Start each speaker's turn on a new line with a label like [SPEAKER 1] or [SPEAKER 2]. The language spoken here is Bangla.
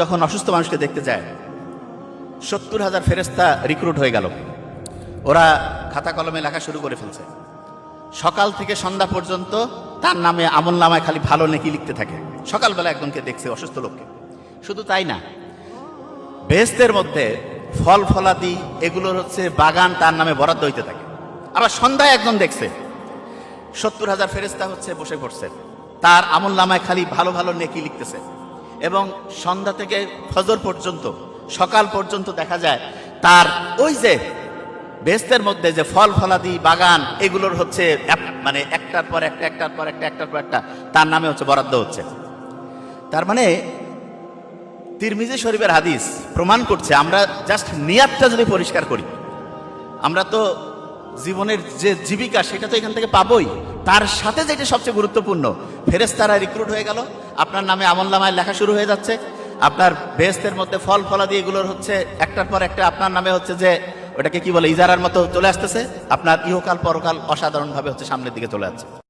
[SPEAKER 1] যখন অসুস্থ মানুষকে দেখতে যায় ৭০,০০০ ফেরেশতা রিক্রুট হয়ে গেল। ওরা খাতা কলমে লেখা শুরু করে ফেলছে। সকাল থেকে সন্ধ্যা পর্যন্ত তার নামে আমল নামায় খালি ভালো নেকি লিখতে থাকে। সকালবেলা একজনকে দেখছে অসুস্থ লোককে। শুধু তাই না, বেহেশতের মধ্যে ফল ফলাদি এগুলোর বাগান তার নামে বরাদ্দ হইতে থাকে। আবার সন্ধ্যায় একজন দেখছে ৭০,০০০ ফেরেশতা বসে পড়ছে, তার আমল নামায় খালি ভালো ভালো নেকি লিখতেছে। এবং সন্ধ্যা থেকে ফজর পর্যন্ত সকাল পর্যন্ত দেখা যায় তার ওই যে বেহেশতের মধ্যে যে ফল ফলাদি বাগান এগুলোর মানে একটার পর একটা একটার পর একটা একটার পর একটা তার নামে বরাদ্দ হচ্ছে। তার মানে তিরমিজি শরীফের হাদিস প্রমাণ করছে, আমরা জাস্ট নিয়াতটা যদি পরিষ্কার করি, আমরা তো জীবনের যে জীবিকা সেটা তো এখান থেকে পাবোই। তার সাথে যেটা সবচেয়ে গুরুত্বপূর্ণ, ফেরেশতারা রিক্রুট হয়ে গেল, আপনার নামে আমলনামায় লেখা শুরু হয়ে যাচ্ছে। আপনার বেহেশতের মধ্যে ফল ফলাদি এগুলোর একটার পর একটা আপনার নামে যে ওটাকে কি বলে ইজারার মতো চলে আসতেছে। আপনার ইহকাল পরকাল অসাধারণভাবে সামনের দিকে চলে যাচ্ছে।